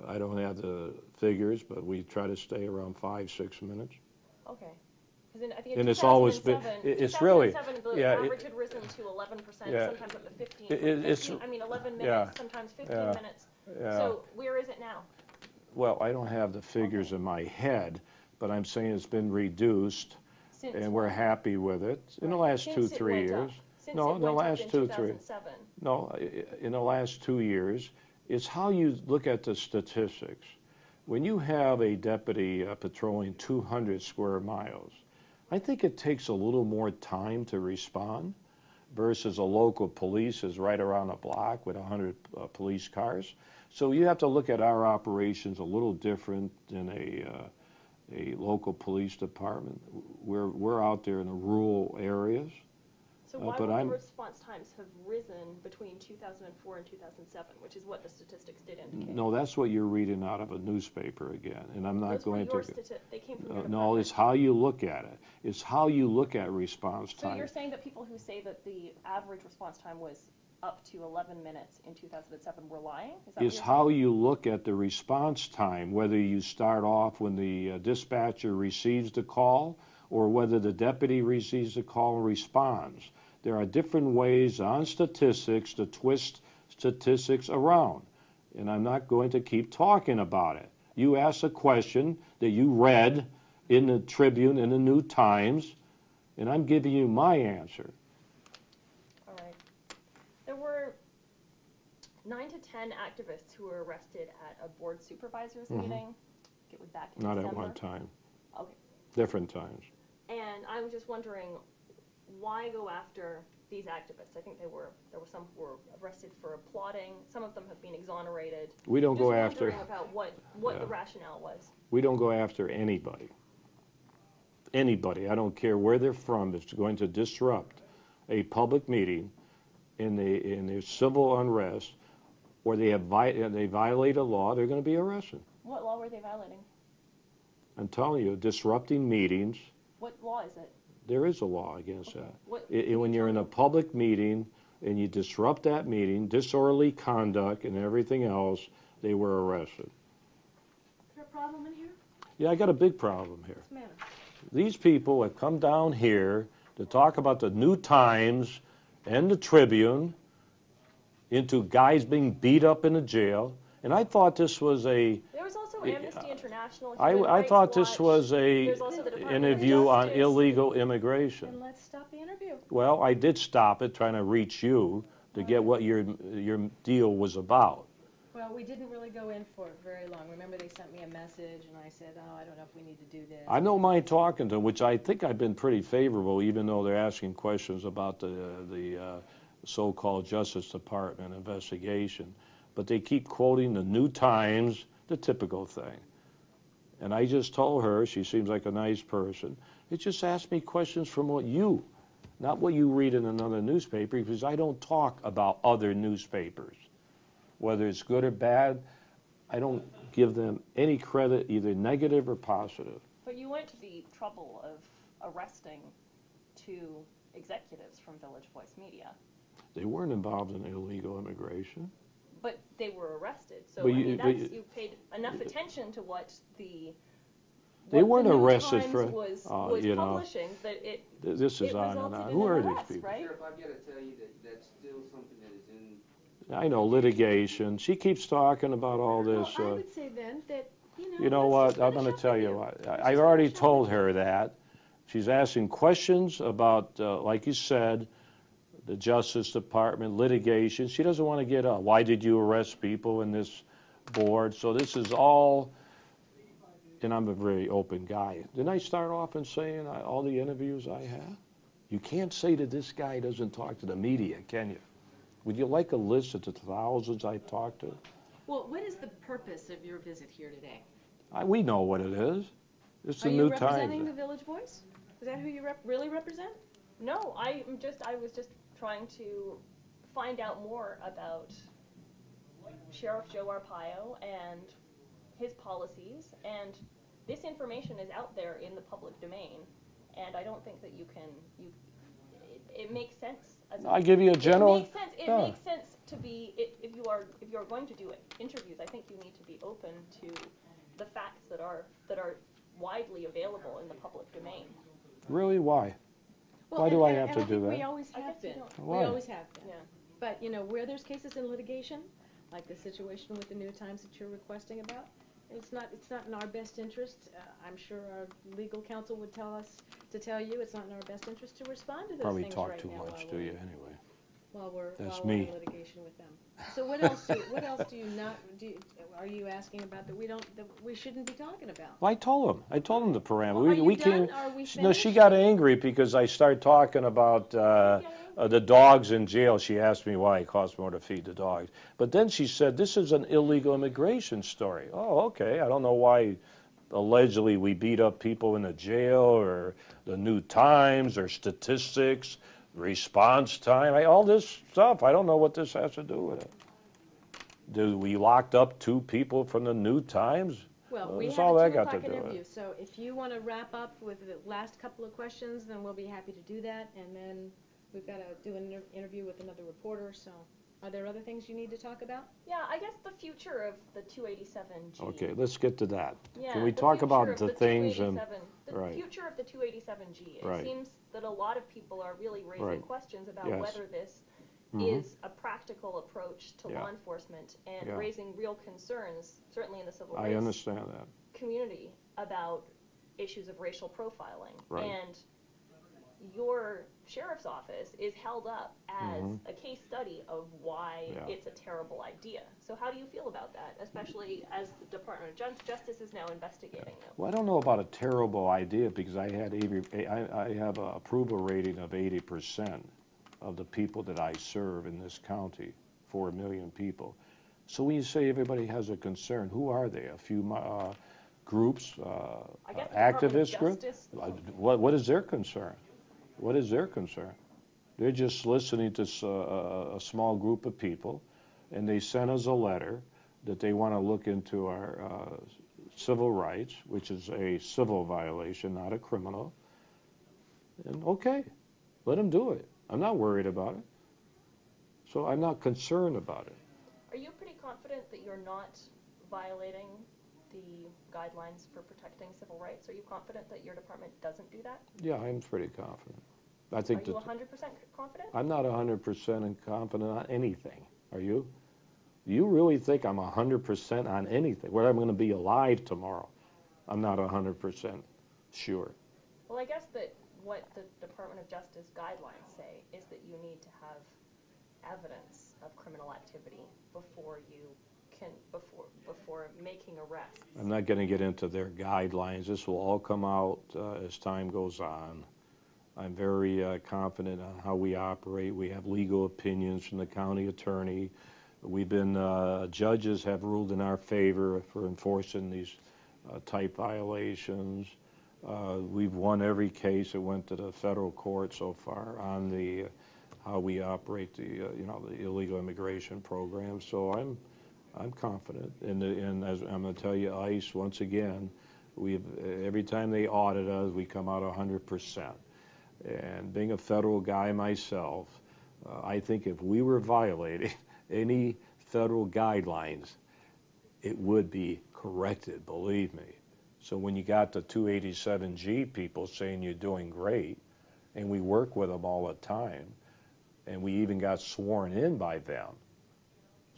I don't have the figures, but we try to stay around 5-6 minutes. Okay. I think And it's always been, 2007, it's really, 2007, the yeah, average had risen to 11%, yeah. sometimes up to 15. It's, 11 minutes, yeah, sometimes 15 yeah, minutes. yeah. So where is it now? Well, I don't have the figures in my head, but I'm saying it's been reduced, Since and we're when? happy with it in the last Since 2-3 it went years. up. Since No, it in the went up last in 2-3. 2007. No, in the last 2 years, it's how you look at the statistics. When you have a deputy patrolling 200 square miles, I think it takes a little more time to respond versus a local police is right around the block with 100 police cars. So you have to look at our operations a little different than a local police department. We're out there in the rural areas. So why but would the I'm- response times have risen between 2004 and 2007, which is what the statistics did indicate? No, that's what you're reading out of a newspaper again, and I'm not Those were going your to. they came from your No, department. it's how you look at it. It's how you look at response So time. you're saying that people who say that the average response time was up to 11 minutes in 2007 were lying? Is that It's how you look at the response time, whether you start off when the dispatcher receives the call or whether the deputy receives the call and responds. There are different ways on statistics to twist statistics around, and I'm not going to keep talking about it. You asked a question that you read in the Tribune, in the New Times, and I'm giving you my answer. All right. There were 9 to 10 activists who were arrested at a board supervisors meeting. It was back in Not December. at one time. Okay. Different times. And I was just wondering, why go after these activists? I think there were some who were arrested for applauding. Some of them have been exonerated. We don't Just go after. wondering about what Yeah. the rationale was. We don't go after anybody. Anybody, I don't care where they're from, that's going to disrupt a public meeting in their civil unrest, or they violate a law, they're going to be arrested. What law were they violating? I'm telling you, disrupting meetings, What law is it? there is a law against that. What, When you're in a public meeting and you disrupt that meeting, disorderly conduct and everything else, they were arrested. Is there a problem in here? Yeah, I got a big problem here. What's the matter? These people have come down here to talk about the New Times and the Tribune into guys being beat up in the jail, and I thought this was There was also Amnesty International. I Human Rights thought this Watch. was There's also the Department of interview on Justice. illegal immigration. Then let's stop the interview. Well, I did stop it, trying to reach you to get what your deal was about. Well, we didn't really go in for it very long. Remember, they sent me a message, and I said, oh, I don't know if we need to do this. I don't mind talking to them, which I think I've been pretty favorable, even though they're asking questions about the so-called Justice Department investigation. But they keep quoting the New Times, the typical thing. And I just told her, she seems like a nice person, it just asked me questions from not what you read in another newspaper, because I don't talk about other newspapers. Whether it's good or bad, I don't give them any credit, either negative or positive. But you went to the trouble of arresting 2 executives from Village Voice Media. They weren't involved in illegal immigration. But they were arrested. So But I you- mean, but you paid enough attention to what the They what weren't the New arrested Times for, was you know, publishing, that it this is it on and resulted on. in Who an are these arrest, people? right? Sheriff, I've got to tell you that that's still something that is in. I know, litigation. She keeps talking about all Well, this. I would say then that, You know let's what, just I'm finish going to up tell with you you. what, Let's I've just already finish up told with you. her that. She's asking questions about, like you said, the Justice Department, litigation. She doesn't want to get up. Why did you arrest people in this board? So this is all, and I'm a very open guy. Didn't I start off in saying all the interviews I have? You can't say that this guy doesn't talk to the media, can you? Would you like a list of the thousands I talked to? Well, what is the purpose of your visit here today? We know what it is. It's Are the you New representing Times. the Village Voice? Is that who you really represent? No, I was just trying to find out more about Sheriff Joe Arpaio and his policies, and this information is out there in the public domain, and I don't think that it makes sense. I give you a general. It makes sense to be, if you are going to do interviews, I think you need to be open to the facts that are widely available in the public domain. Really, why? Well, Why do I and have to I do think that? we always I have guess you been. don't. Why? We always have been. Yeah. But, where there's cases in litigation, like the situation with the New Times that you're requesting about, it's not in our best interest. I'm sure our legal counsel would tell you it's not in our best interest to respond to those Probably things talk right too now much, do you, anyway? while we're That's in me. litigation with them. So what else do you not are you asking about that we shouldn't be talking about? Well, I told him the parameter. Well, are you can't. done? Are we No, she finished? got angry because I started talking about the dogs in jail. She asked me why it costs more to feed the dogs. But then she said, this is an illegal immigration story. Oh, okay. I don't know why allegedly we beat up people in the jail, or the New Times, or statistics, response time, all this stuff. I don't know what this has to do with it. We locked up 2 people from the New Times? Well, we that's have all a that 2 got to o'clock do with interview, it. so if you want to wrap up with the last couple of questions, then we'll be happy to do that, and then we've got to do an interview with another reporter, so are there other things you need to talk about? Yeah, I guess the future of the 287G. Okay, let's get to that. Yeah, Can we the talk future about of the things and 287 the right. future of the 287G. It Right. seems that a lot of people are really raising Right. questions about Yes. whether this Mhm. is a practical approach to Yeah. law enforcement, and Yeah. raising real concerns, certainly in the civil I rights understand that. community, about issues of racial profiling. Right. And your sheriff's office is held up as Mhm. a case study of why Yeah. it's a terrible idea. So how do you feel about that, especially as the Department of Justice is now investigating you? Well, I don't know about a terrible idea, because I have an approval rating of 80% of the people that I serve in this county, 4 million people. So when you say everybody has a concern, who are they? A few groups, I guess the Department of activist groups? Justice- What is their concern? What is their concern? They're just listening to a small group of people, and they sent us a letter that they want to look into our civil rights, which is a civil violation, not a criminal. And okay, let them do it. I'm not worried about it. So I'm not concerned about it. Are you pretty confident that you're not violating the guidelines for protecting civil rights? Are you confident that your department doesn't do that? Yeah, I'm pretty confident. I Are think you that 100% confident? I'm not 100% confident on anything. Are you? You really think I'm 100% on anything? Whether I'm going to be alive tomorrow, I'm not 100% sure. Well, I guess that what the Department of Justice guidelines say is that you need to have evidence of criminal activity before making arrests. I'm not going to get into their guidelines. This will all come out as time goes on. I'm very confident on how we operate. We have legal opinions from the county attorney. Judges have ruled in our favor for enforcing these type violations. We've won every case that went to the federal court so far on how we operate the illegal immigration program. So I'm confident. And as I'm going to tell you, ICE, once again, every time they audit us, we come out 100%. And being a federal guy myself, I think if we were violating any federal guidelines, it would be corrected, believe me. So when you got the 287G people saying you're doing great, and we work with them all the time, and we even got sworn in by them,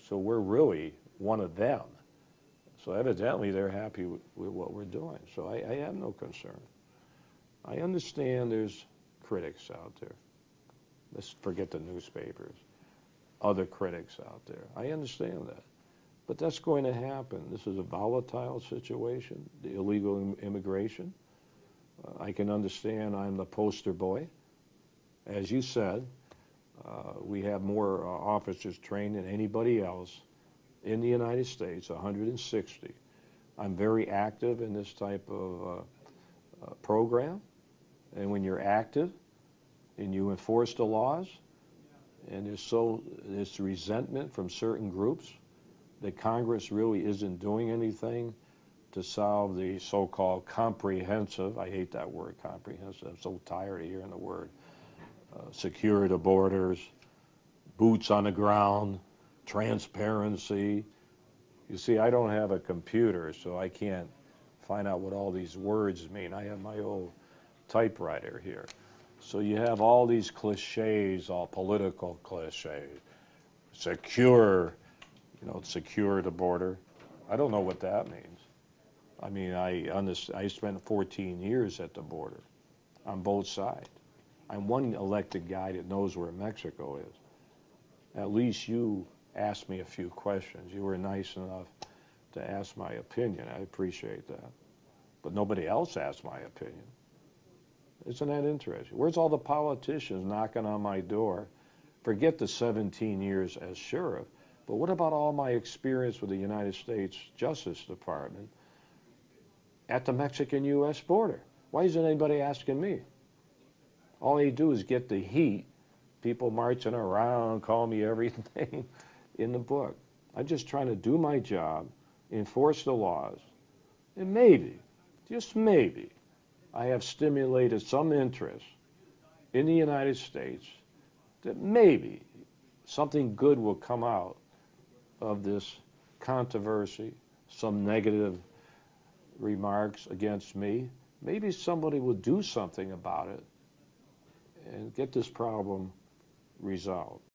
so we're really one of them. So evidently they're happy with what we're doing. So I have no concern. I understand there's critics out there. Let's forget the newspapers. Other critics out there. I understand that. But that's going to happen. This is a volatile situation, the illegal immigration. I can understand I'm the poster boy. As you said, we have more officers trained than anybody else in the United States, 160. I'm very active in this type of program. And when you're active and you enforce the laws, and there's resentment from certain groups that Congress really isn't doing anything to solve the so-called comprehensive, I hate that word, comprehensive, I'm so tired of hearing the word, secure the borders, boots on the ground, transparency. You see, I don't have a computer, so I can't find out what all these words mean. I have my old typewriter here. So you have all these cliches, all political cliches. Secure, secure the border. I don't know what that means. I mean, I spent 14 years at the border on both sides. I'm one elected guy that knows where Mexico is. At least you asked me a few questions. You were nice enough to ask my opinion. I appreciate that. But nobody else asked my opinion. Isn't that interesting? Where's all the politicians knocking on my door? Forget the 17 years as sheriff, but what about all my experience with the United States Justice Department at the Mexican-U.S. border? Why isn't anybody asking me? All they do is get the heat, people marching around, calling me everything in the book. I'm just trying to do my job, enforce the laws, and maybe, just maybe, I have stimulated some interest in the United States that maybe something good will come out of this controversy, some negative remarks against me. Maybe somebody will do something about it and get this problem resolved.